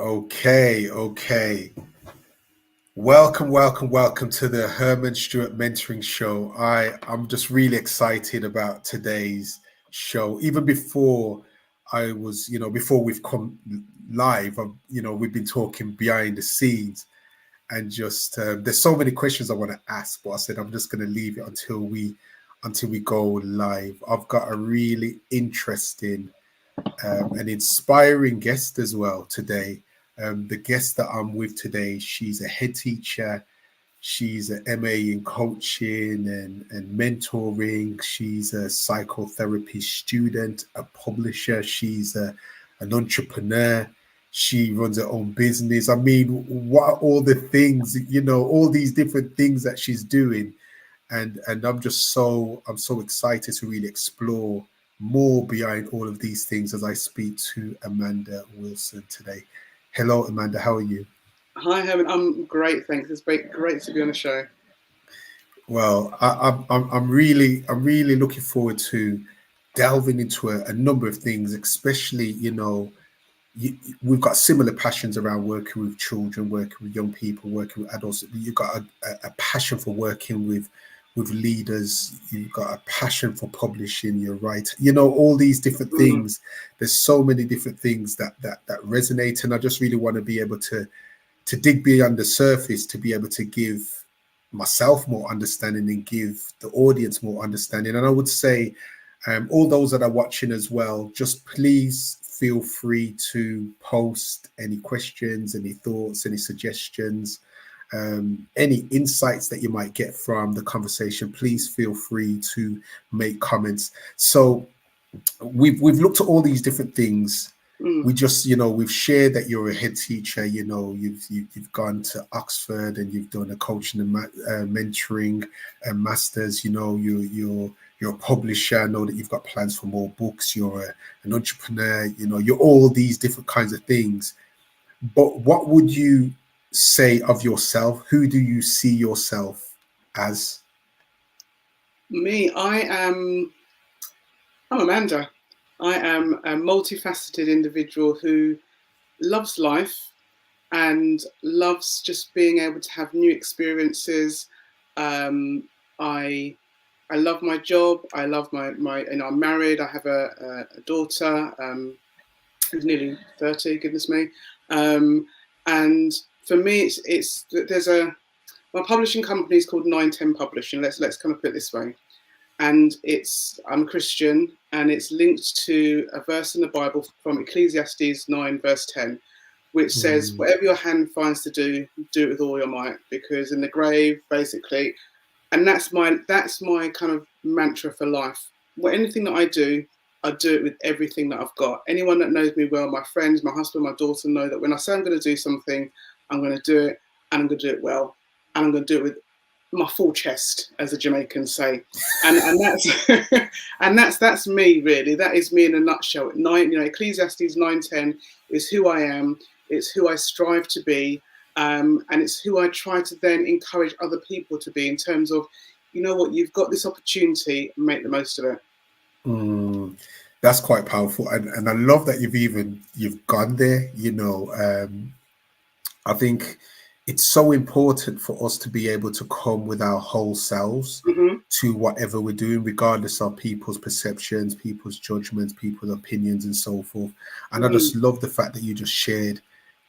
Okay. Welcome to the Herman Stewart Mentoring Show. I'm just really excited about today's show. Even before before we've come live, we've been talking behind the scenes and just there's so many questions I want to ask, but I said I'm just going to leave it until we go live. I've got a really interesting an inspiring guest as well today. The guest that I'm with today, she's a head teacher. She's an MA in coaching and mentoring. She's a psychotherapy student, a publisher. An entrepreneur. She runs her own business. I mean, what are all the things, all these different things that she's doing? And I'm so excited to really explore more behind all of these things as I speak to Amanda Wilson today. Hello, Amanda. How are you? Hi, Herman. I'm great, thanks. It's great to be on the show. Well, I'm really looking forward to delving into a number of things, especially we've got similar passions around working with children, working with young people, working with adults. You've got a passion for working with leaders. You've got a passion for publishing. You're right. All these different Mm, things. There's so many different things that resonate, and I just really want to be able to dig beyond the surface to be able to give myself more understanding and give the audience more understanding. And I would say, all those that are watching as well, just please feel free to post any questions, any thoughts, any suggestions, any insights that you might get from the conversation. Please feel free to make comments. So we've looked at all these different things. mm, We just, we've shared that you're a head teacher. You've gone to Oxford and you've done a coaching and mentoring masters. You're a publisher. I know that you've got plans for more books. An entrepreneur. You're all these different kinds of things. But what would you say of yourself? Who do you see yourself as? Me, I'm Amanda. I am a multifaceted individual who loves life and loves just being able to have new experiences. Um, I I love my job. I love I'm married. I have a daughter who's nearly 30. Goodness me. Um, and for me, it's there's a my publishing company is called 910 Publishing. Let's kind of put it this way. And I'm a Christian, and it's linked to a verse in the Bible from Ecclesiastes 9 verse 10, which says, Mm, "Whatever your hand finds to do it with all your might, because in the grave, basically." And that's my kind of mantra for life. Anything that I do it with everything that I've got. Anyone that knows me well, my friends, my husband, my daughter, know that when I say I'm going to do something, I'm going to do it, and I'm going to do it well, and I'm going to do it with my full chest, as the Jamaicans say. And that's that's me really. That is me in a nutshell. Ecclesiastes 9:10 is who I am. It's who I strive to be, and it's who I try to then encourage other people to be, in terms of, you know what, you've got this opportunity, make the most of it. mm. That's quite powerful, and I love that you've gone there. I think it's so important for us to be able to come with our whole selves Hmm. to whatever we're doing, regardless of people's perceptions, people's judgments, people's opinions, and so forth. And I just Mm. love the fact that you just shared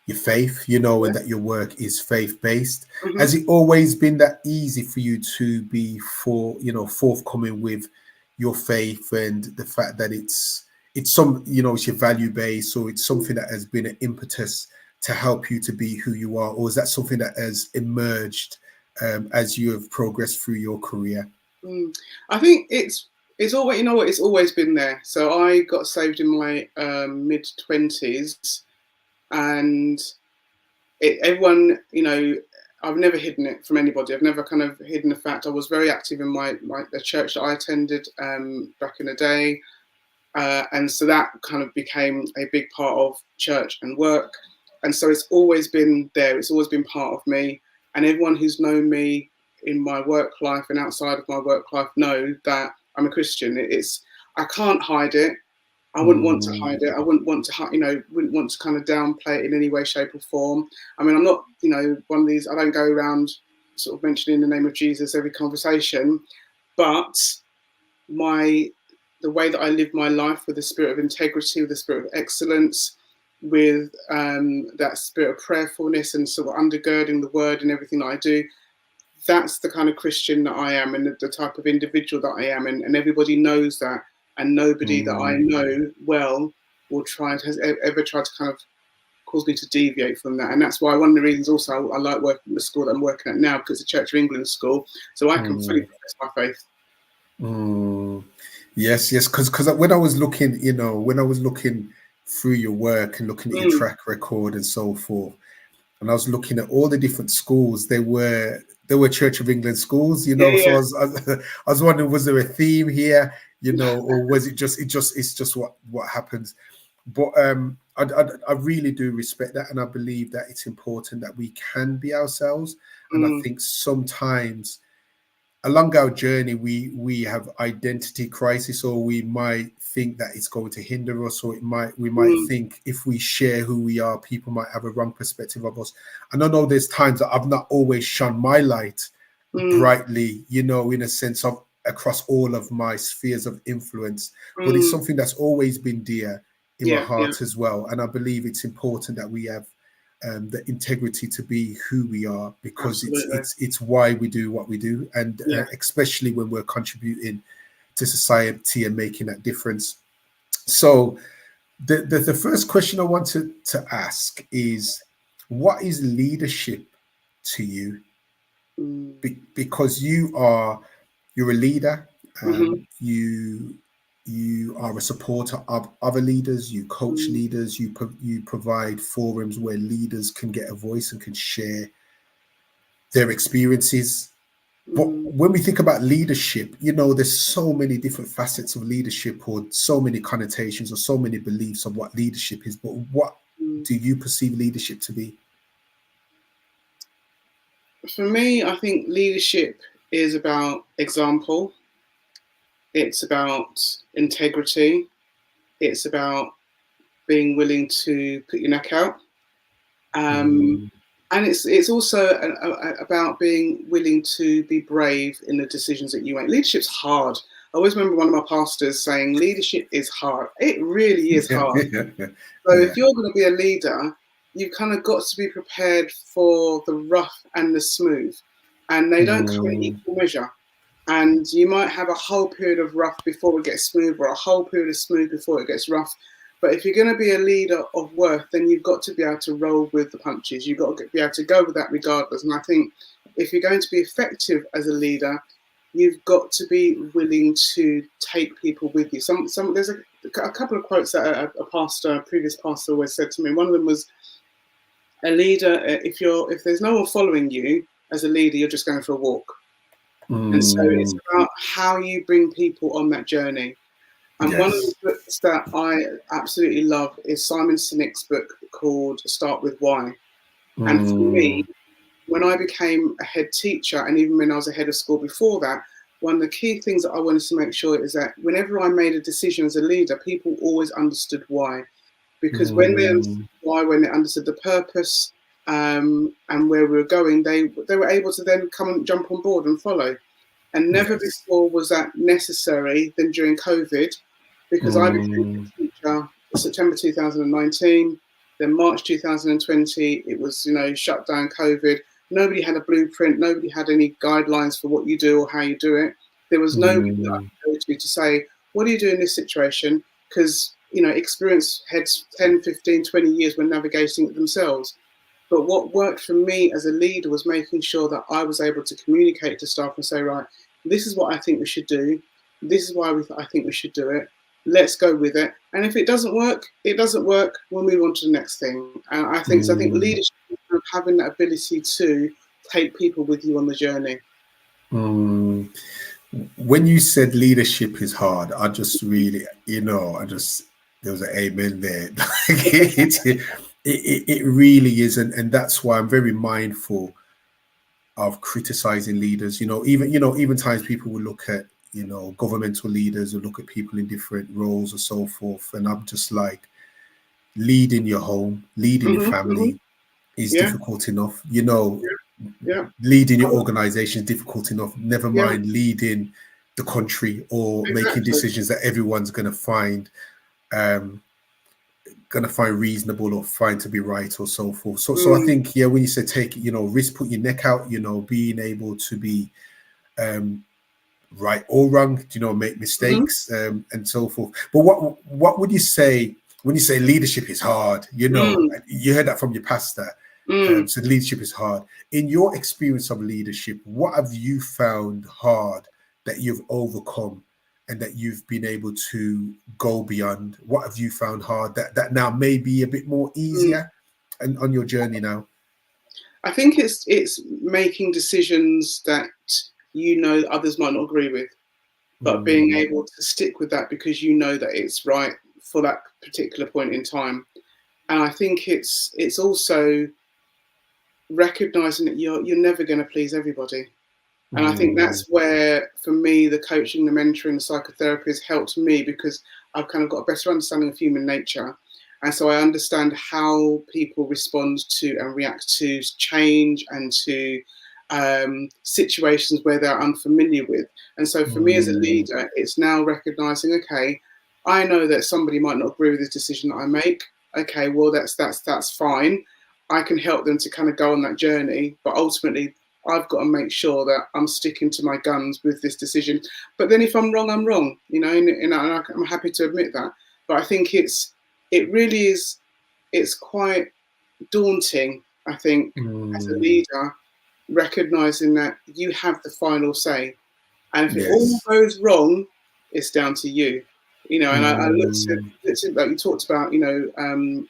your faith, Yeah. and that your work is faith based. Hmm. Has it always been that easy for you to be forthcoming with your faith and the fact that it's your value base, or it's something that has been an impetus to help you to be who you are, or is that something that has emerged as you have progressed through your career? Mm. I think it's always, it's always been there. So I got saved in my mid 20s, and everyone, I've never hidden it from anybody. I've never kind of hidden the fact I was very active in the church that I attended back in the day, and so that kind of became a big part of church and work, and so it's always been there. It's always been part of me, and everyone who's known me in my work life and outside of my work life know that I'm a Christian. It's I can't hide it. I wouldn't want to hide it. I wouldn't want to, wouldn't want to kind of downplay it in any way, shape, or form. I mean, I'm not, one of these. I don't go around sort of mentioning the name of Jesus every conversation, but the way that I live my life with the spirit of integrity, with the spirit of excellence, with that spirit of prayerfulness and sort of undergirding the word and everything that I do, that's the kind of Christian that I am, and the type of individual that I am, and everybody knows that, and nobody that I know well has ever tried to kind of cause me to deviate from that. And that's why one of the reasons also I like working at the school that I'm working at now, because it's a Church of England school, so I can fully profess my faith. Yes, because when I was looking, through your work and looking at your track record and so forth, and I was looking at all the different schools, they were Church of England schools, Yeah. So I was wondering, was there a theme here, or was it's just what happens? But I really do respect that, and I believe that it's important that we can be ourselves. And I think sometimes along our journey, we have identity crisis, or we might think that it's going to hinder us, or we might think if we share who we are, people might have a wrong perspective of us. And I know there's times that I've not always shone my light brightly, in a sense of across all of my spheres of influence, but it's something that's always been dear in my heart as well. And I believe it's important that we have the integrity to be who we are, because it's why we do what we do, and especially when we're contributing to society and making that difference. So the first question I wanted to ask is, what is leadership to you? Because you're a leader, you are a supporter of other leaders, you coach leaders, you provide forums where leaders can get a voice and can share their experiences. But when we think about leadership, there's so many different facets of leadership, or so many connotations, or so many beliefs of what leadership is. But what do you perceive leadership to be? For me, I think leadership is about example. It's about integrity. It's about being willing to put your neck out. And it's also about being willing to be brave in the decisions that you make. Leadership's hard. I always remember one of my pastors saying, leadership is hard. It really is hard. So if you're going to be a leader, you've kind of got to be prepared for the rough and the smooth. And they don't come in equal measure. And you might have a whole period of rough before it gets smooth, or a whole period of smooth before it gets rough. But if you're going to be a leader of worth, then you've got to be able to roll with the punches. You've got to be able to go with that regardless. And I think if you're going to be effective as a leader, you've got to be willing to take people with you. There's a couple of quotes that a previous pastor always said to me. One of them was, a leader, if there's no one following you as a leader, you're just going for a walk. And so it's about how you bring people on that journey. And one of the books that I absolutely love is Simon Sinek's book called Start With Why. And for me, when I became a head teacher, and even when I was a head of school before that, one of the key things that I wanted to make sure is that whenever I made a decision as a leader, people always understood why. Because when they understood why, when they understood the purpose and where we were going, they were able to then come and jump on board and follow. And never before was that necessary than during COVID, because I became a teacher in September 2019, then March 2020, it was, shut down, COVID. Nobody had a blueprint. Nobody had any guidelines for what you do or how you do it. There was nobody that I could go to say, what do you do in this situation? Because, experienced heads 10, 15, 20 years were navigating it themselves. But what worked for me as a leader was making sure that I was able to communicate to staff and say, right, this is what I think we should do. This is why I think we should do it. Let's go with it. And if it doesn't work, it doesn't work. We'll move on to the next thing. And I think leadership is having that ability to take people with you on the journey. When you said leadership is hard, I just really, there was an amen there. It really is, and that's why I'm very mindful of criticizing leaders. Even times people will look at you know, governmental leaders who look at people in different roles and so forth. And I'm just like, leading your home, leading your family is Yeah, difficult enough. You know, yeah, leading your organization is difficult enough. Never yeah, mind leading the country or making exactly. decisions that everyone's um, going to find reasonable or find to be right or so forth. So I Mm, think, yeah, when you say take, you know, risk, put your neck out, you know, being able to be um, right or wrong, you know, make mhm, mistakes and so forth. But what would you say when you say leadership is hard? You know, mm, you heard that from your pastor. mm. So leadership is hard. In your experience of leadership, what have you found hard that you've overcome and that you've been able to go beyond? What have you found hard that now may be a bit more Mm. easier and on your journey now? I think it's making decisions that you know others might not agree with, but being Mm, able to stick with that because you know that it's right for that particular point in time. And I think it's also recognizing that you're never going to please everybody. And I think mm, that's where, for me, the coaching, the mentoring, the psychotherapy has helped me because I've kind of got a better understanding of human nature. And so I understand how people respond to and react to change and to situations where they're unfamiliar with. And so for me as a mm, leader, it's now recognizing, okay, I know that somebody might not agree with this decision that I make. Okay, well that's fine. I can help them to kind of go on that journey, but ultimately I've got to make sure that I'm sticking to my guns with this decision. But then if I'm wrong, I'm wrong, you know, and I'm happy to admit that. But I think it really is, it's quite daunting, I think, as a mm. leader, recognizing that you have the final say. And if it all Yes. goes wrong, it's down to you. You know, and I Mm, looked at like you talked about, you know,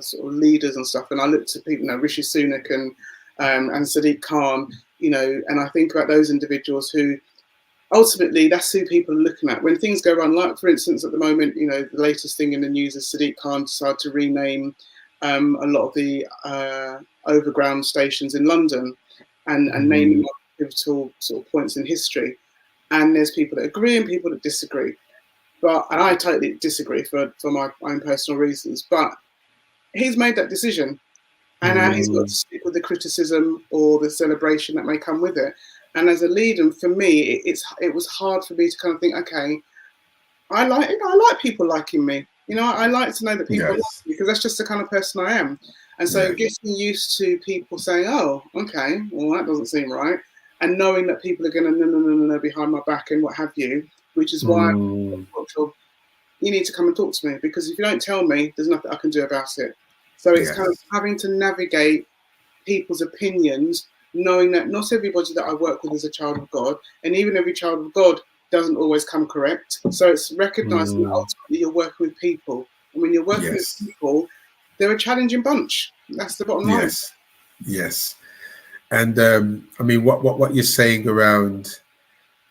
sort of leaders and stuff, and I looked at people, you know, Rishi Sunak and Sadiq Khan, you know, and I think about those individuals who ultimately that's who people are looking at when things go wrong. Like for instance, at the moment, you know, the latest thing in the news is Sadiq Khan decided to rename a lot of the overground stations in London and name them mm, pivotal sort of points in history. And there's people that agree and people that disagree. But and I totally disagree for my own personal reasons. But he's made that decision, and now he's got to mm. stick with the criticism or the celebration that may come with it. And as a leader, for me, it was hard for me to kind of think, okay, I like people liking me. You know, I like to know that people like Yes. me because that's just the kind of person I am. And so Yeah. getting used to people saying, "Oh, okay, well that doesn't seem right," and knowing that people are going to no behind my back and what have you, which is why Mm, you need to come and talk to me because if you don't tell me, there's nothing I can do about it. So it's kind of yes. having to navigate people's opinions, knowing that not everybody that I work with is a child of God, and even every child of God doesn't always come correct. So it's recognizing that Mm, ultimately you're working with people, and when you're working with yes. people, they're a challenging bunch. That's the bottom line. Yes. Yes. And I mean, what you're saying around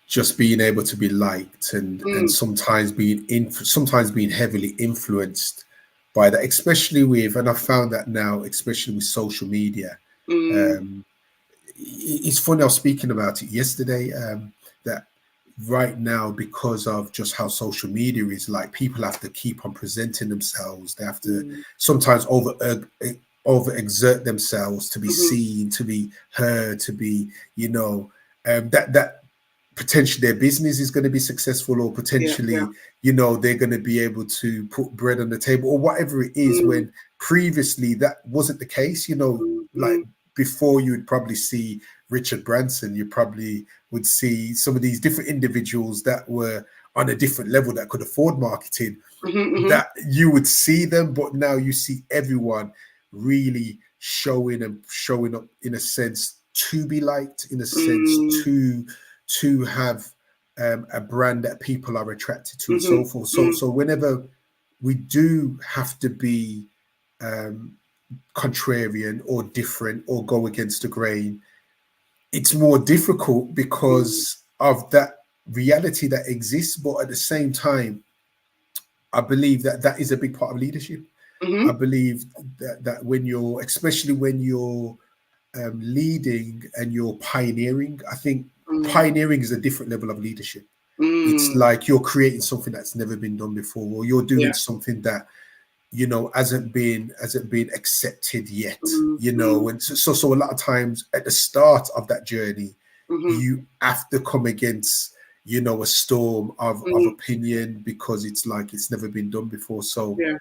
just being able to be liked and Mm, sometimes being heavily influenced by that, especially with, and I found that now, especially with social media. mm, Um, it's funny. I was speaking about it yesterday. That right now, because of just how social media is, like people have to keep on presenting themselves. They have to mm, sometimes over exert themselves to be mhm. seen, to be heard, to be, you know, that potentially their business is going to be successful, or Yeah, yeah. potentially, you know, they're going to be able to put bread on the table or whatever it is, Mm, when previously that wasn't the case. You know, mm, like mm, before, you would probably see Richard Branson, you probably would see some of these different individuals that were on a different level that could afford marketing, mhm, mhm, that you would see them. But now you see everyone really showing up in a sense to be liked, in a sense mm, to have a brand that people are attracted to and so mhm, forth. So mm, so whenever we do have to be um, contrarian or different or go against the grain, it's more difficult mm, because of that reality that exists. But at the same time, I believe that that is a big part of leadership. I mhm, believe that when especially when you're leading and you're pioneering, I think pioneering is a different level of leadership. It's Mm. like you're creating something that's never been done before, or you're doing Yeah. something that, you know, hasn't been accepted yet, you know. Mm. And so a lot of times at the start of that journey, Mm-hmm. you have to come against, you know, a storm of opinion, because it's like it's never been done before. So Yeah.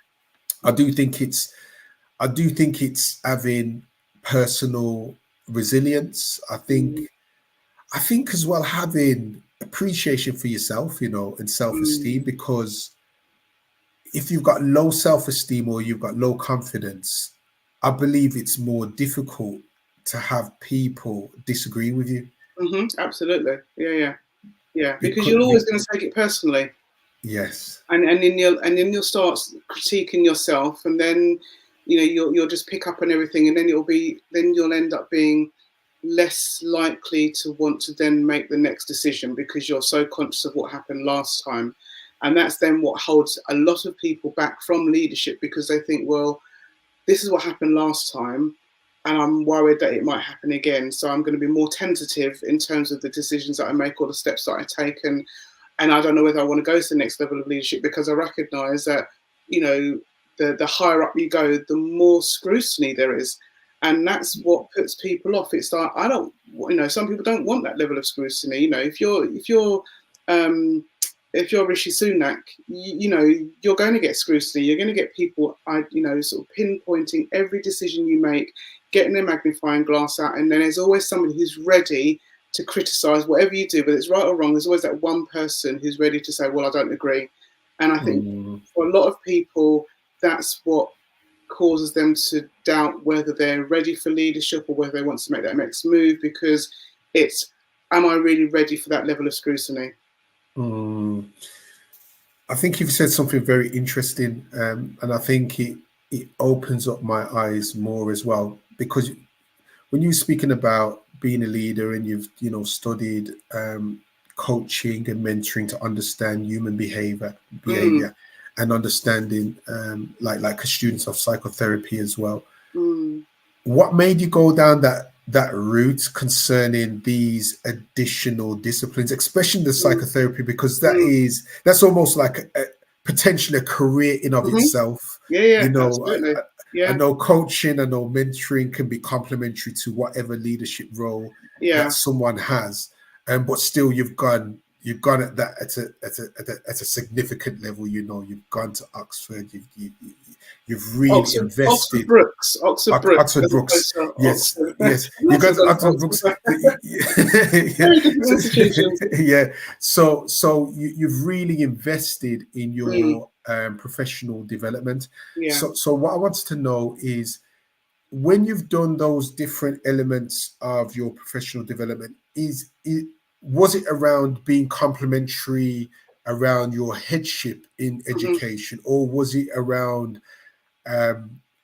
I do think it's having personal resilience. I think as well having appreciation for yourself, you know, and self-esteem, because if you've got low self-esteem or you've got low confidence, I believe it's more difficult to have people disagree with you. Absolutely. Yeah. Because Because you're always going to take it personally, yes. and then you'll start critiquing yourself, and then you'll just pick up on everything, and then you'll end up being less likely to want to then make the next decision, because you're so conscious of what happened last time. And that's then what holds a lot of people back from leadership, because they think, well, this is what happened last time, and I'm worried that it might happen again. So I'm going to be more tentative in terms of the decisions that I make or the steps that I take. And I don't know whether I want to go to the next level of leadership, because I recognise that, the higher up you go, the more scrutiny there is. And that's what puts people off. It's like, I don't, some people don't want that level of scrutiny. If you're Rishi Sunak, you're going to get scrutiny. You're going to get people, sort of pinpointing every decision you make, getting their magnifying glass out, and then there's always somebody who's ready to criticise whatever you do, whether it's right or wrong. There's always that one person who's ready to say, "Well, I don't agree." And I think for a lot of people, that's what causes them to doubt whether they're ready for leadership or whether they want to make that next move, because it's, am I really ready for that level of scrutiny? I think you've said something very interesting, and I think it opens up my eyes more as well, because when you're speaking about being a leader and you've studied coaching and mentoring to understand human behavior, and understanding like students of psychotherapy as well. What made you go down that route concerning these additional disciplines, especially the psychotherapy, because that's almost like potentially a career in of itself. Absolutely. I know coaching, I know mentoring can be complementary to whatever leadership role that someone has, but still you've gone at that at a significant level. You've gone to Oxford. You've really invested. Oxford Brooks. Yes. You got to Oxford Brooks. Very good institutions. So you've really invested in your professional development. So what I wanted to know is, when you've done those different elements of your professional development, was it around being complementary around your headship in education, or was it around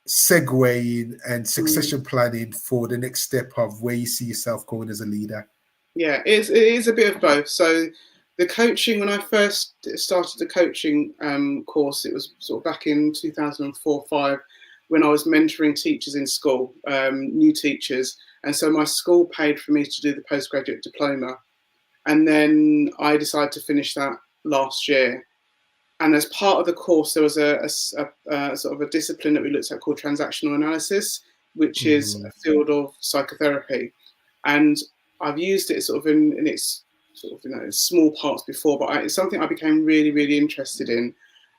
segueing and succession planning for the next step of where you see yourself going as a leader? Yeah, it is a bit of both. So the coaching, when I first started the coaching course, it was sort of back in 2004-05, when I was mentoring teachers in school, new teachers. And so my school paid for me to do the postgraduate diploma. And then I decided to finish that last year. And as part of the course, there was a sort of a discipline that we looked at called transactional analysis, which is a field of psychotherapy. And I've used it sort of in its sort of small parts before, but it's something I became really, really interested in.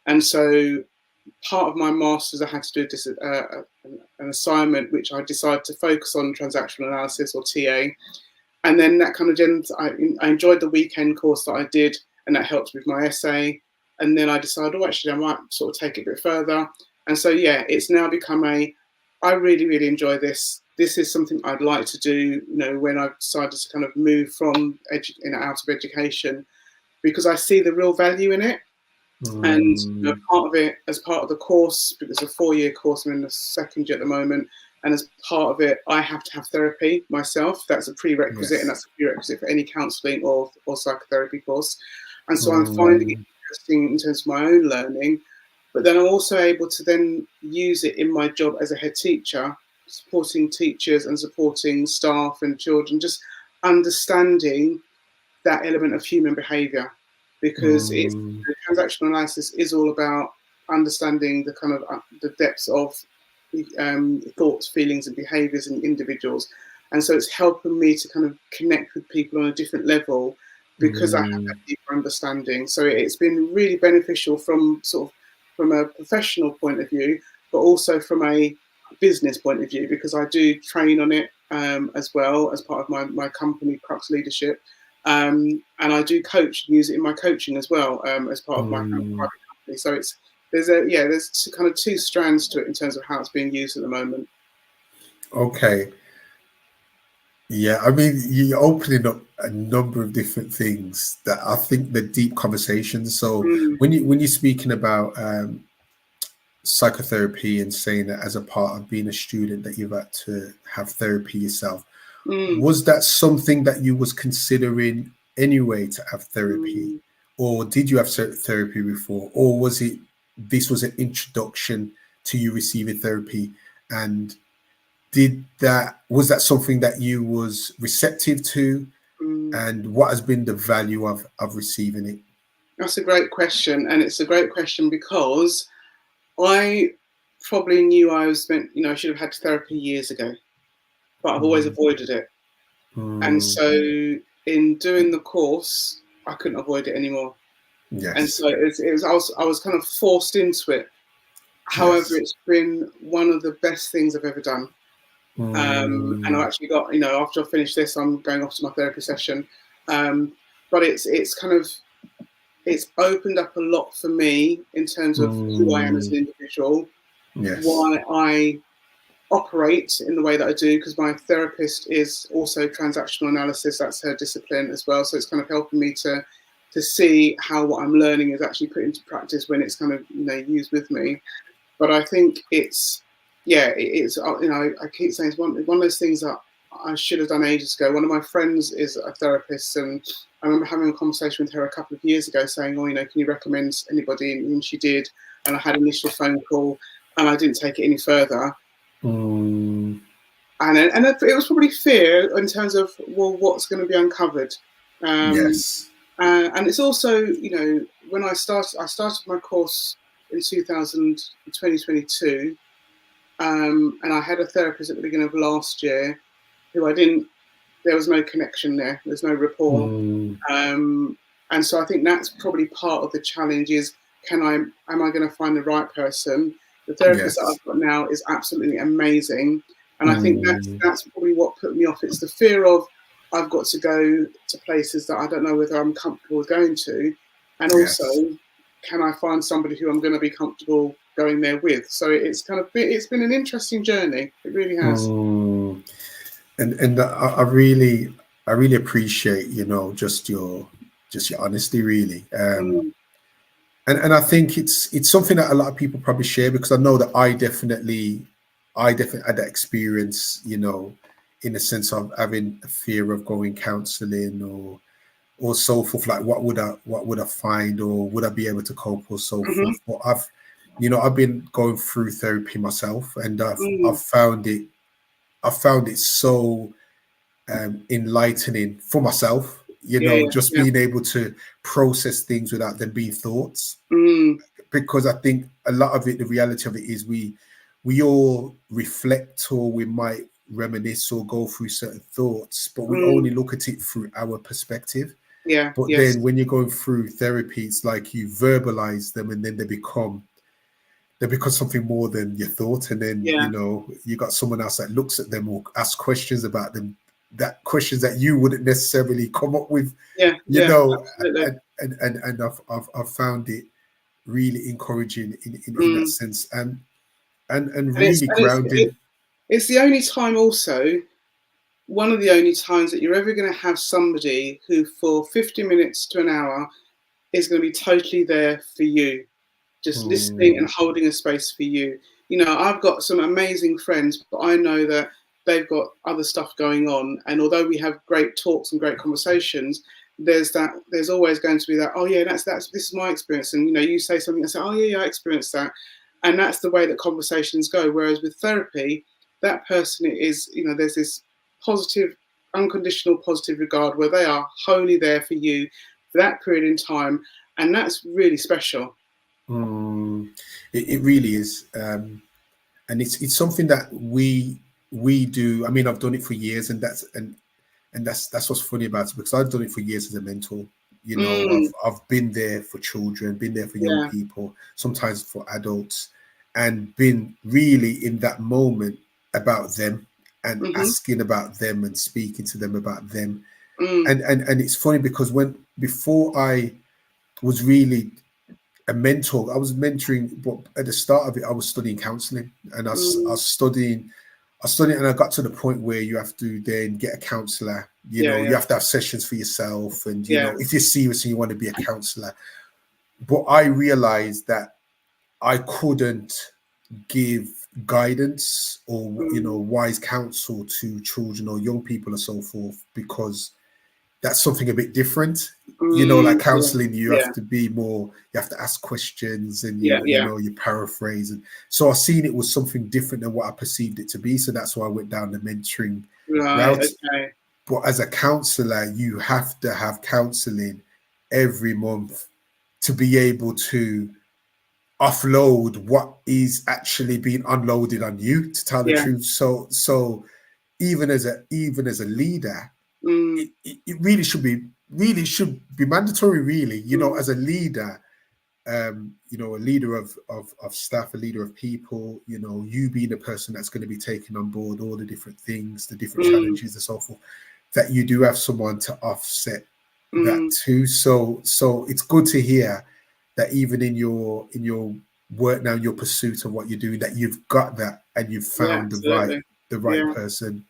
And so part of my master's, I had to do an assignment which I decided to focus on transactional analysis, or TA. And then that kind of I enjoyed the weekend course that I did, and that helped with my essay. And then I decided, actually, I might sort of take it a bit further. And so, it's now become I really, really enjoy this. This is something I'd like to do, when I decided to kind of move from out of education, because I see the real value in it. And part of it, as part of the course, because it's a 4-year course, I'm in the second year at the moment, and as part of it, I have to have therapy myself. That's a prerequisite, and that's a prerequisite for any counselling or psychotherapy course. And so I'm finding it interesting in terms of my own learning, but then I'm also able to then use it in my job as a head teacher, supporting teachers and supporting staff and children, just understanding that element of human behaviour, because it's the transactional analysis is all about understanding the kind of the depths of thoughts, feelings, and behaviours in individuals, and so it's helping me to kind of connect with people on a different level because I have that deeper understanding. So it's been really beneficial from a professional point of view, but also from a business point of view, because I do train on it as well as part of my company, Crux Leadership. And I do coach, use it in my coaching as well as part of my kind of private company. So there's kind of two strands to it in terms of how it's being used at the moment. Okay. Yeah, I mean, you're opening up a number of different things that I think the deep conversations. So when you're speaking about psychotherapy and saying that as a part of being a student that you've had to have therapy yourself, was that something that you was considering anyway to have therapy, or did you have therapy before, or was it this was an introduction to you receiving therapy, and was that something that you was receptive to, and what has been the value of receiving it? That's a great question, and it's a great question because I probably knew I should have had therapy years ago, but I've always avoided it. And so in doing the course, I couldn't avoid it anymore. Yes. And so I was kind of forced into it. However, It's been one of the best things I've ever done. And I've actually got, after I finish this, I'm going off to my therapy session. But it's opened up a lot for me in terms of who I am as an individual, why I operate in the way that I do, because my therapist is also transactional analysis. That's her discipline as well. So it's kind of helping me to see how what I'm learning is actually put into practice when it's kind of, used with me. But I think I keep saying it's one of those things that I should have done ages ago. One of my friends is a therapist, and I remember having a conversation with her a couple of years ago saying, can you recommend anybody? And she did. And I had an initial phone call and I didn't take it any further. And it was probably fear in terms of, what's going to be uncovered. And it's also, when I started my course in 2022, and I had a therapist at the beginning of last year who there was no connection there. There's no rapport. And so I think that's probably part of the challenge is, am I going to find the right person? The therapist that I've got now is absolutely amazing. And I think that's probably what put me off. It's the fear of, I've got to go to places that I don't know whether I'm comfortable with going to. And also, can I find somebody who I'm going to be comfortable going there with? So it's been an interesting journey. It really has. And I really appreciate, just your honesty, really. And I think it's something that a lot of people probably share, because I know that I definitely had that experience, in the sense of having a fear of going counselling or so forth. Like, what would I find, or would I be able to cope, or so forth. But I've been going through therapy myself, and I've found it so enlightening for myself. Being able to process things without them being thoughts. Because I think a lot of it, the reality of it is we all reflect, or we might reminisce or go through certain thoughts, but we only look at it through our perspective. But then when you're going through therapy, it's like you verbalize them, and then they become something more than your thought. And then, you got someone else that looks at them or asks questions about them, that questions that you wouldn't necessarily come up with, and I've found it really encouraging in that sense, and really grounding. It's the only time, also one of the only times, that you're ever going to have somebody who for 50 minutes to an hour is going to be totally there for you, just listening and holding a space for you. I've got some amazing friends, but I know that they've got other stuff going on. And although we have great talks and great conversations, there's always going to be that, this is my experience. And, you say something and say, I experienced that. And that's the way that conversations go. Whereas with therapy, that person is, there's this positive unconditional positive regard where they are wholly there for you for that period in time. And that's really special. It really is. And it's something that we do. I mean, I've done it for years, and that's what's funny about it, because I've done it for years as a mentor. You know, Mm, I've been there for children, been there for young yeah. people, sometimes for adults, and been really in that moment about them and Mm-hmm. asking about them and speaking to them about them. Mm, And it's funny because before I was really a mentor, I was mentoring, but at the start of it, I was studying counselling, and I mm, was studying. I studied, and I got to the point where you have to then get a counsellor. You yeah, know, yeah, you have to have sessions for yourself, and you yeah. know, if you're serious and you want to be a counsellor. But I realized that I couldn't give guidance or Mm, wise counsel to children or young people and so forth, because that's something a bit different. Like yeah, counseling, you have yeah, to be more, you have to ask questions, and yeah, yeah. you paraphrase. And so I seen it was something different than what I perceived it to be. So that's why I went down the mentoring Right. route. Okay. But as a counselor, you have to have counseling every month to be able to offload what is actually being unloaded on you, to tell the Yeah. truth. So even as a leader, Mm, it really should be mandatory, really, mm, as a leader, a leader of staff, a leader of people, you being a person that's going to be taking on board all the different things, the different mm, challenges and so forth, that you do have someone to offset that mm. too. So it's good to hear that even in your work now, your pursuit of what you're doing, that you've got that and you've Yeah, found the right absolutely. the right Yeah. person.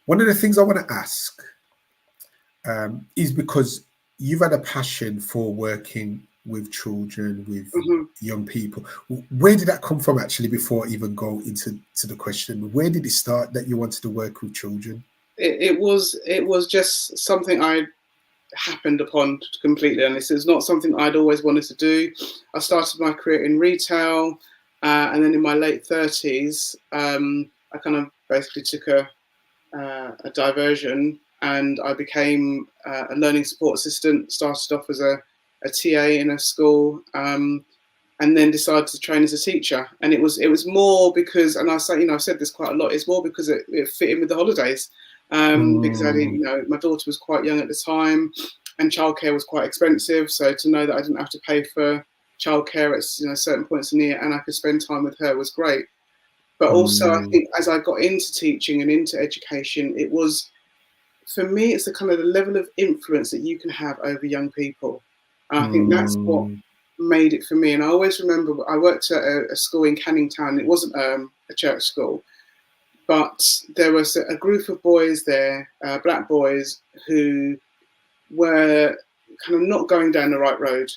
One of the things I want to ask, is because you've had a passion for working with children, with Hmm. young people. Where did that come from, actually, before I even go into the question? Where did it start that you wanted to work with children? It was just something I happened upon, completely honest. It's not something I'd always wanted to do. I started my career in retail, and then in my late 30s, I kind of basically took a diversion, and I became a learning support assistant. Started off as a TA in a school, and then decided to train as a teacher. And it was more because, and I say, I've said this quite a lot. It's more because it fit in with the holidays, because Mm, my daughter was quite young at the time, and childcare was quite expensive. So to know that I didn't have to pay for childcare at certain points in the year, and I could spend time with her was great. But also, I mm, think as I got into teaching and into education, it was, for me, it's the kind of the level of influence that you can have over young people. And I think that's what mm, made it for me. And I always remember I worked at a school in Canning Town. It wasn't a church school, but there was a group of boys there, black boys, who were kind of not going down the right road.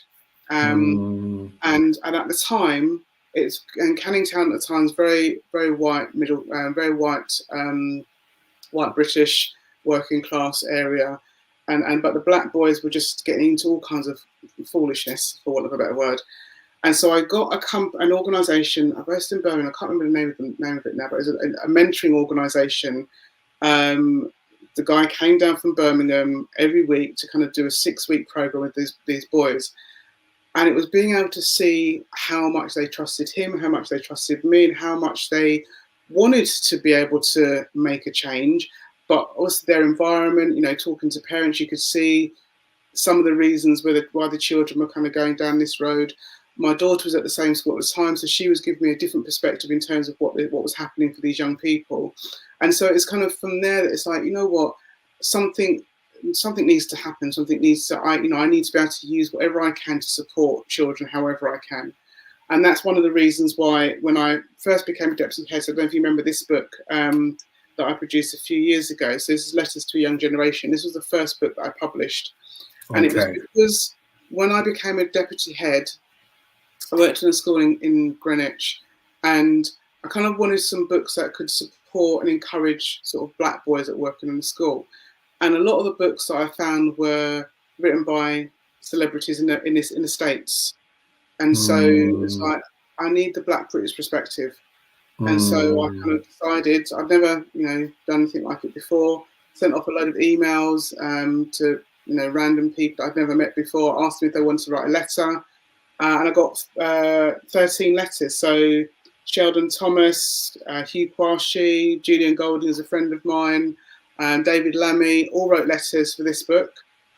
Um, mm, and at the time, it's and Canning Town at the time was very, very white, very white British working class area, and but the black boys were just getting into all kinds of foolishness, for want of a better word. And so I got an organisation based in Birmingham. I can't remember the name of it now, but it was a mentoring organisation. Um, the guy came down from Birmingham every week to kind of do a 6-week program with these boys, and it was being able to see how much they trusted him, how much they trusted me, and how much they wanted to be able to make a change. But also their environment, talking to parents, you could see some of the reasons why the children were kind of going down this road. My daughter was at the same school at the time, so she was giving me a different perspective in terms of what was happening for these young people. And so it's kind of from there that it's like, you know what, something something needs to happen. Something needs to, I need to be able to use whatever I can to support children, however I can. And that's one of the reasons why, when I first became a deputy head, so I don't know if you remember this book that I produced a few years ago. So this is Letters to a Young Generation. This was the first book that I published. And it was okay. because when I became a deputy head, I worked in a school in Greenwich, and I kind of wanted some books that could support and encourage sort of black boys that working in the school. And a lot of the books that I found were written by celebrities in the States. And so it's Mm, like, I need the black British perspective. And so I kind mm, of decided, I'd never, done anything like it before. sent off a load of emails to random people that I'd never met before, asked me if they wanted to write a letter, and I got 13 letters. So Sheldon Thomas, Hugh Quashie, Julian Golding is a friend of mine, David Lammy, all wrote letters for this book,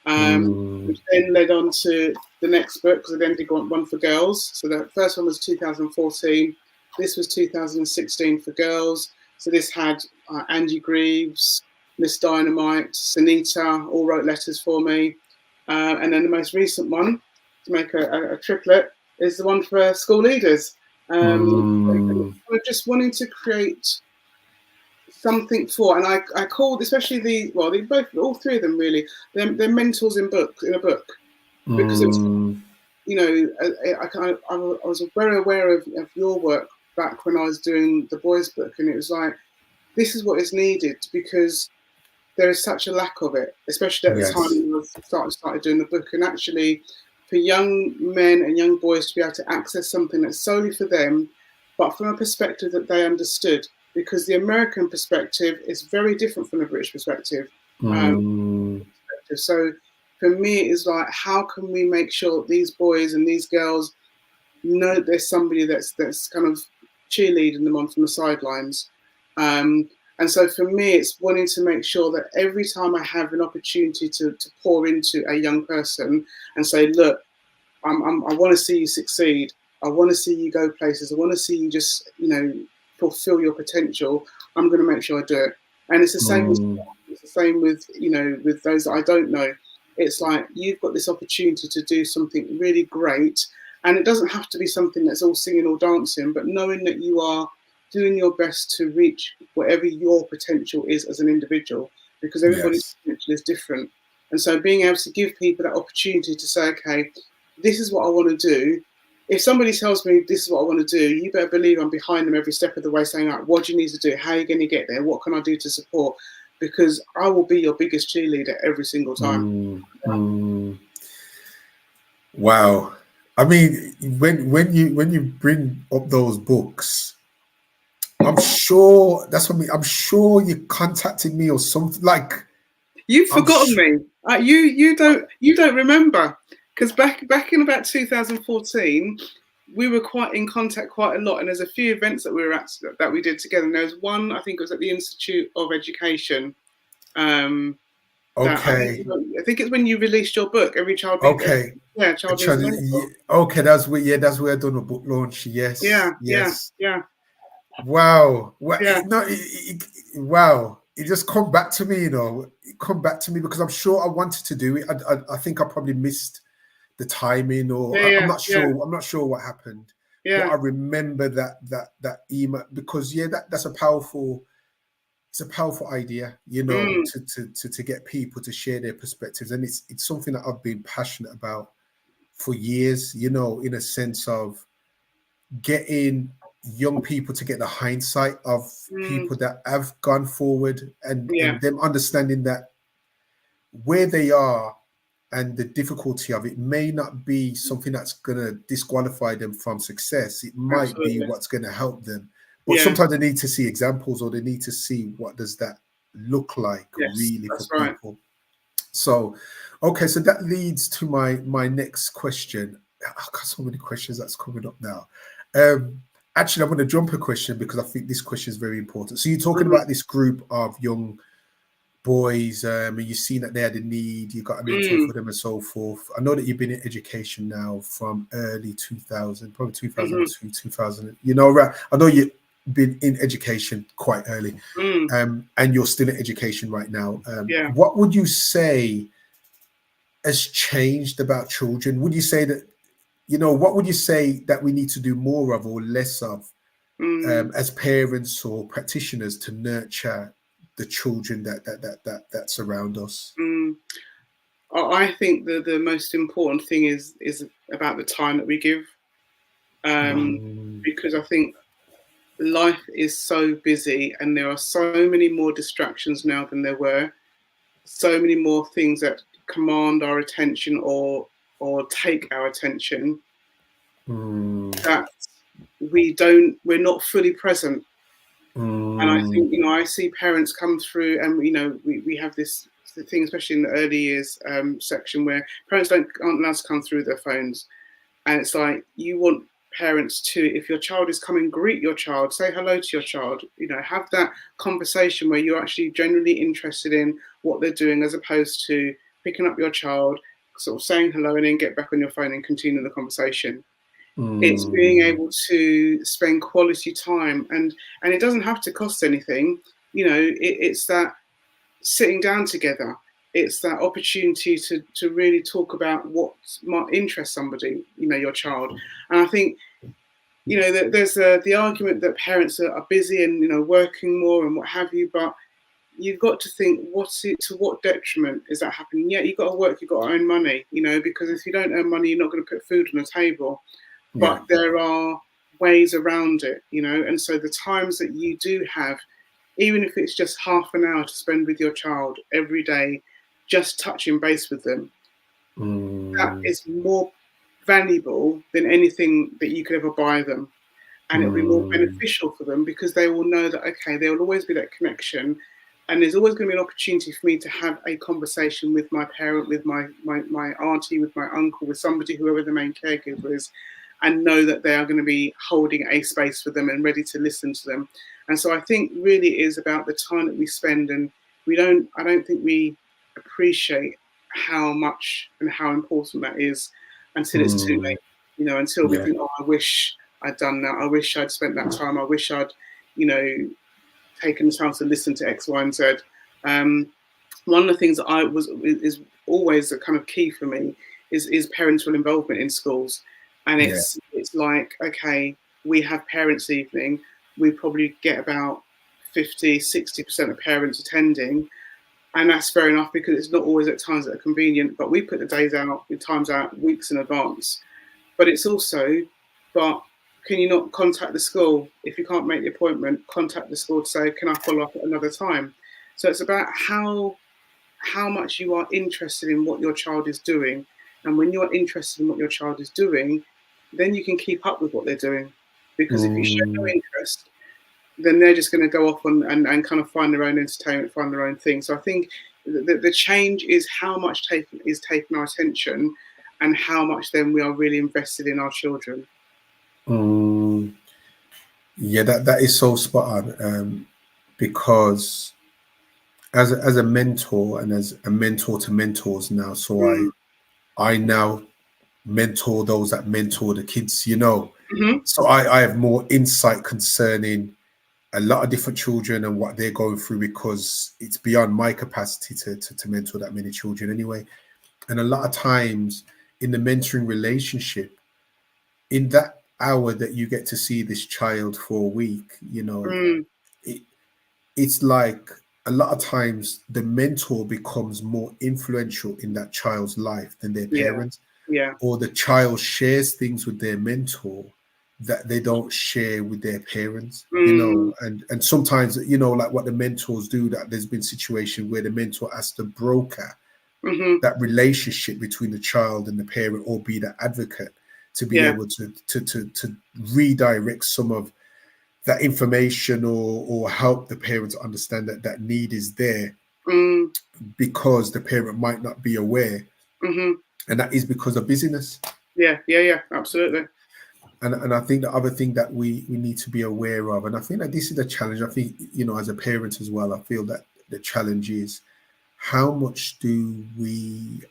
which then led on to the next book, because I then did one for girls. So the first one was 2014. This was 2016 for girls. So this had Angie Greaves, Miss Dynamite, Sunita, all wrote letters for me. And then the most recent one, to make a triplet, is the one for school leaders. Just wanting to create something for, and I called especially all three of them really, they're mentors in a book, because it's, I was very aware of your work back when I was doing the boys book, and it was like, this is what is needed, because there is such a lack of it, especially at the time when I started doing the book. And actually, for young men and young boys to be able to access something that's solely for them, but from a perspective that they understood, because the American perspective is very different from the British perspective. So for me, it's like, how can we make sure these boys and these girls know that there's somebody that's kind of cheerleading them on from the sidelines. And so for me, it's wanting to make sure that every time I have an opportunity to pour into a young person and say, look, I want to see you succeed. I want to see you go places. I want to see you just, fulfill your potential. I'm going to make sure I do it. And it's the same. It's the same with with those that I don't know. It's like, you've got this opportunity to do something really great, and it doesn't have to be something that's all singing or dancing, but knowing that you are doing your best to reach whatever your potential is as an individual, because everybody's potential is different. And so being able to give people that opportunity to say, okay, this is what I want to do. If somebody tells me this is what I want to do, you better believe I'm behind them every step of the way, saying, right, what do you need to do? How are you going to get there? What can I do to support? Because I will be your biggest cheerleader every single time. Wow. I mean, when you bring up those books, I'm sure that's what I'm sure you contacted me or something. Like, you've forgotten me. You don't remember, because back in about 2014, we were quite in contact quite a lot, and there's a few events that we were at that we did together. And there was one, I think it was at the Institute of Education. Okay. I think it's when you released your book, Every Child. Okay. Child Needs a Mentor. Okay, that's where I done a book launch. Yes. Yeah. Wow. Yeah. Wow. It just come back to me, It come back to me because I'm sure I wanted to do it. I think I probably missed the timing, or I'm not sure. I'm not sure what happened. Yeah. But I remember that email, because that's a powerful. It's a powerful idea, to get people to share their perspectives, and it's something that I've been passionate about for years. In a sense of getting young people to get the hindsight of people that have gone forward, and them understanding that where they are and the difficulty of it may not be something that's going to disqualify them from success. It might be what's going to help them. But sometimes they need to see examples, or they need to see what does that look like really for people. So, okay, so that leads to my next question. I've got so many questions that's coming up now. Actually, I'm going to jump a question because I think this question is very important. So you're talking about this group of young boys, and you've seen that they had a need, you got a mentor for them and so forth. I know that you've been in education now from early 2000, probably 2002, 2000. Right? I know you've been in education quite early, and you're still in education right now. What would you say has changed about children? Would you say that, what would you say that we need to do more of or less of as parents or practitioners to nurture the children that surround us? I think the most important thing is about the time that we give, because I think life is so busy, and there are so many more distractions now than there were. So many more things that command our attention or take our attention, that we're not fully present. And I Mm, think, I see parents come through, and we have this thing, especially in the early years section, where parents aren't allowed to come through their phones. And it's like, you want parents to, if your child is coming, greet your child, say hello to your child, have that conversation where you're actually genuinely interested in what they're doing, as opposed to picking up your child, sort of saying hello, and then get back on your phone and continue the conversation. It's being mm, able to spend quality time, and it doesn't have to cost anything. It's that sitting down together. It's that opportunity to really talk about what might interest somebody, your child. And I think, there's the argument that parents are busy and, working more and what have you, but you've got to think, to what detriment is that happening? Yeah, you've got to work, you've got to earn money, because if you don't earn money, you're not going to put food on the table. yeah. But there are ways around it, and so the times that you do have, even if it's just half an hour to spend with your child every day, just touching base with them, that Mm, is more valuable than anything that you could ever buy them. And it'll be more mm, beneficial for them, because they will know that, okay, there will always be that connection. And there's always going to be an opportunity for me to have a conversation with my parent, with my auntie, with my uncle, with somebody, whoever the main caregiver is, and know that they are going to be holding a space for them and ready to listen to them. And so I think really it is about the time that we spend, and I don't think we appreciate how much and how important that is until it's too mm, late. Until we yeah. think, oh, I wish I'd done that. I wish I'd spent that time. I wish I'd, you know, taken the time to listen to X, Y, and Z. One of the things that is always a kind of key for me is parental involvement in schools. And Yeah. it's like, okay, we have parents' evening. We probably get about 50-60% of parents attending, and that's fair enough, because it's not always at times that are convenient. But we put the days out, the times out weeks in advance. But it's also, but can you not contact the school? If you can't make the appointment, contact the school to say, can I follow up at another time? So it's about how much you are interested in what your child is doing. And when you are interested in what your child is doing, then you can keep up with what they're doing. Because if you show no Mm, interest, then they're just going to go off and kind of find their own entertainment, find their own thing. So I think the change is how much is taking our attention, and how much then we are really invested in our children. mm. Yeah, that is so spot on. Because as a mentor and as a mentor to mentors now, so Mm. I now mentor those that mentor the kids. Hmm. So I have more insight concerning a lot of different children and what they're going through, because it's beyond my capacity to mentor that many children anyway. And a lot of times in the mentoring relationship, in that hour that you get to see this child for a week, Mm. it, it's like a lot of times the mentor becomes more influential in that child's life than their Yeah, parents, yeah. or the child shares things with their mentor that they don't share with their parents, Mm. and sometimes, like what the mentors do, that there's been situations where the mentor has to broker Hmm. that relationship between the child and the parent, or be the advocate to be Yeah. able to redirect some of that information, or help the parents understand that that need is there, Mm. because the parent might not be aware, Hmm. and that is because of busyness. Yeah, yeah, yeah. Absolutely. And I think the other thing that we need to be aware of, and I think that this is the challenge, I think, as a parent as well, I feel that the challenge is, how much do we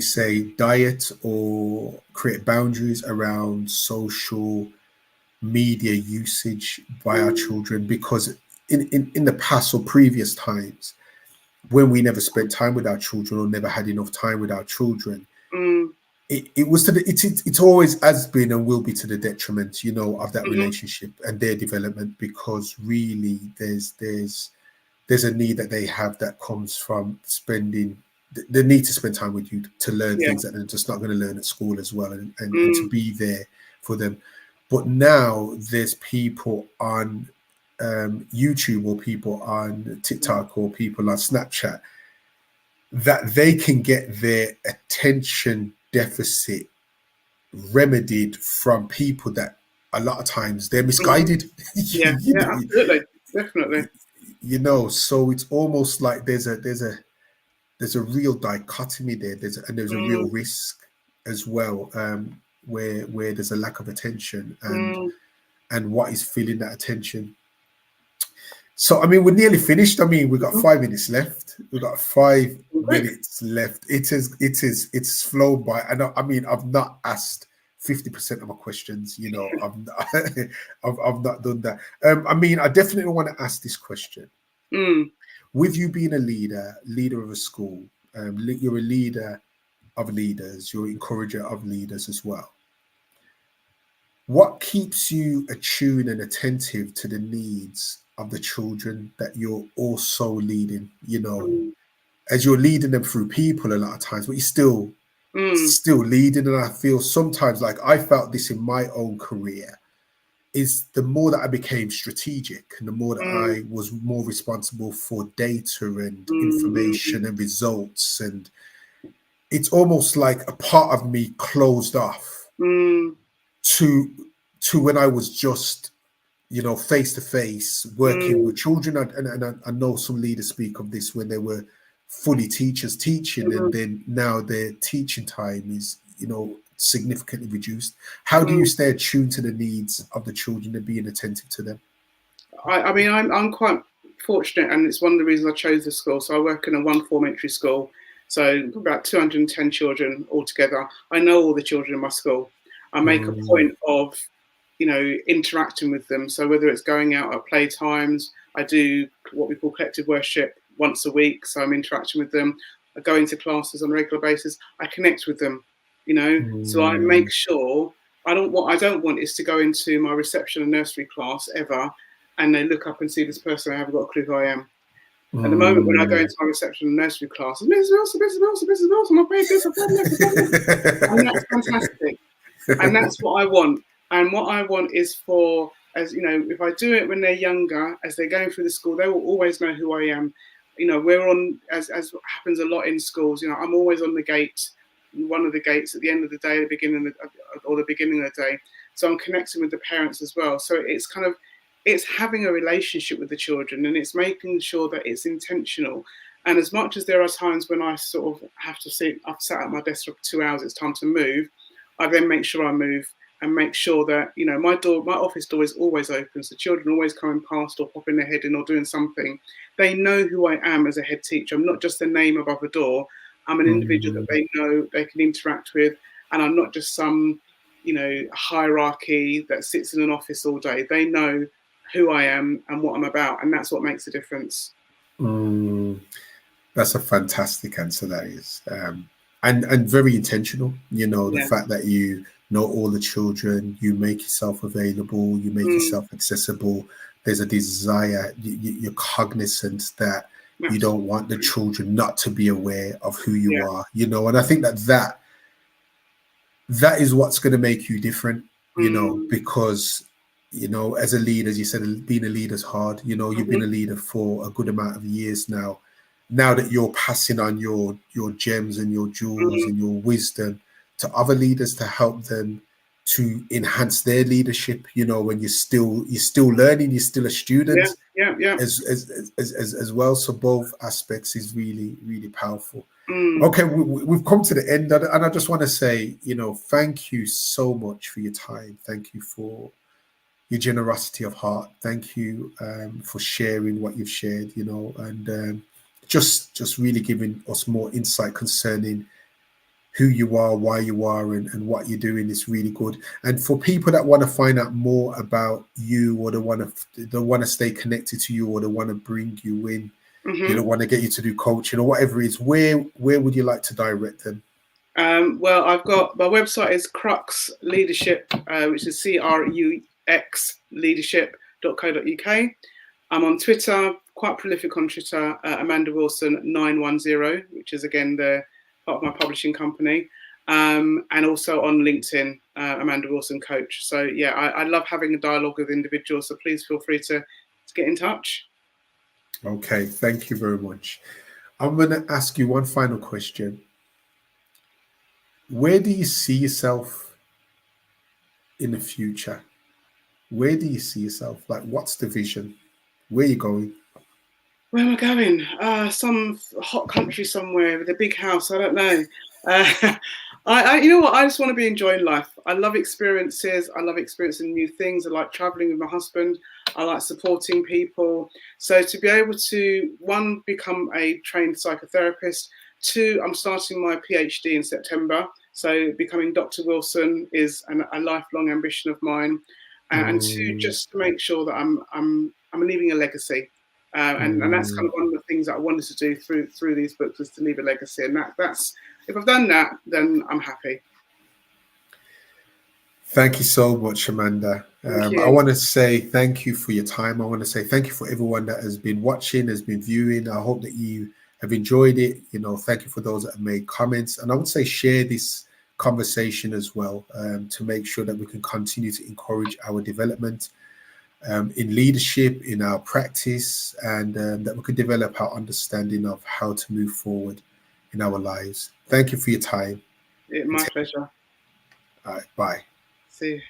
say diet or create boundaries around social media usage by our Mm. children? Because in the past or previous times, when we never spent time with our children, or never had enough time with our children, Mm. it was it's always has been and will be to the detriment, of that Hmm. relationship and their development, because really there's a need that they have that comes from spending the need to spend time with you, to learn Yeah. things that they're just not going to learn at school as well, and to Mm. be there for them. But now there's people on YouTube, or people on TikTok, or people on Snapchat, that they can get their attention deficit remedied from people that a lot of times they're Mhm. misguided. Yeah, you, yeah, know, absolutely, definitely. so it's almost like there's a real dichotomy there. There's a real Mm, risk as well, where there's a lack of attention mm. and what is filling that attention. So I mean, we're nearly finished. I mean, we've got Mhm. 5 minutes left. We've got five Quick. minutes left. It's flown by. And I mean, I've not asked 50% of my questions. I've not, I've not done that. I mean, I definitely want to ask this question. Mm, With you being a leader of a school, you're a leader of leaders, you're an encourager of leaders as well. What keeps you attuned and attentive to the needs of the children that you're also leading? mm, As you're leading them through people a lot of times, but you're still leading. And I feel sometimes like I felt this in my own career. Is the more that I became strategic and the more that mm, I was more responsible for data and mm, information and results, and it's almost like a part of me closed off mm, to when I was just face to face working mm, with children. And I know some leaders speak of this when they were fully teachers teaching, and mm, then now their teaching time is significantly reduced. How do you mm. stay attuned to the needs of the children and being attentive to them? I mean, I'm quite fortunate, and it's one of the reasons I chose the school. So I work in a one-form entry school, so about 210 children altogether. I know all the children in my school. I make a Mm, point of, interacting with them. So whether it's going out at play times, I do what we call collective worship once a week. So I'm interacting with them. I go into classes on a regular basis. I connect with them. So I mm, make sure. What I don't want is to go into my reception and nursery class ever and they look up and see this person, I haven't got a clue who I am. At the moment when I go mm. into my reception and nursery class, Mrs. Wilson, Mrs. Wilson, Mrs. Wilson, I paid this, I paid this, I paid this. And that's fantastic. And that's what I want. And what I want is for, as if I do it when they're younger, as they're going through the school, they will always know who I am. We're on, as happens a lot in schools, I'm always on the gate, one of the gates at the end of the day, the beginning or the beginning of the day. So I'm connecting with the parents as well. So it's having a relationship with the children and it's making sure that it's intentional. And as much as there are times when I sort of have to sit, I've sat at my desk for 2 hours, it's time to move, I then make sure I move and make sure that, my office door is always open. So children always coming past or popping their head in or doing something. They know who I am as a head teacher. I'm not just a name above a door. I'm an individual that Mm. they know they can interact with. And I'm not just some, hierarchy that sits in an office all day. They know who I am and what I'm about, and that's what makes a difference. Mm. That's a fantastic answer. That is, and very intentional. The Yeah. fact that you know all the children, you make yourself available, you make Mm, yourself accessible. There's a desire. You're cognizant that you don't want the absolutely. children not to be aware of who you Yeah. are. And I think that is what's going to make you different. Mm, Because as a leader, as you said, being a leader is hard. You've been mhm, a leader for a good amount of years now. Now that you're passing on your gems and your jewels mm, and your wisdom to other leaders to help them to enhance their leadership. When you're still learning, you're still a yeah. student Yeah. Yeah. as well. So both aspects is really, really powerful. Mm, Okay, we've come to the end, and I just want to say, thank you so much for your time. Thank you for your generosity of heart. Thank you for sharing what you've shared, and just really giving us more insight concerning who you are, why you are, and what you're doing is really good. And for people that want to find out more about you, or they want to stay connected to you, or they want to bring you in, mhm. want to get you to do coaching or whatever it is, where would you like to direct them? Well, I've got my website is Crux Leadership, which is CRUX leadership.co.uk. I'm on Twitter, quite prolific on Twitter, Amanda Wilson 910, which is again the part of my publishing company, and also on LinkedIn, Amanda Wilson Coach. So yeah, I love having a dialogue with individuals. So please feel free to get in touch. Okay, thank you very much. I'm going to ask you one final question. Where do you see yourself in the future? where do you see yourself? Like, what's the vision? Where are you going? Where am I going? Some hot country somewhere with a big house. I don't know. You know what? I just want to be enjoying life. I love experiences. I love experiencing new things. I like traveling with my husband. I like supporting people. So to be able to, one, become a trained psychotherapist. Two, I'm starting my PhD in September. So becoming Dr. Wilson is a lifelong ambition of mine. And two, Mm, just to make sure that I'm leaving a legacy. And that's kind mm. of one of the things that I wanted to do through these books, was to leave a legacy. And that's if I've done that, then I'm happy. Thank you so much, Amanda. Thank I you. want to say thank you for your time. I want to say thank you for everyone that has been watching, has been viewing. I hope that you have enjoyed it. You know, thank you for those that have made comments. And I would say share this conversation as well, to make sure that we can continue to encourage our development in leadership, in our practice, and that we can develop our understanding of how to move forward in our lives. Thank you for your time. My pleasure. All right, bye. See you.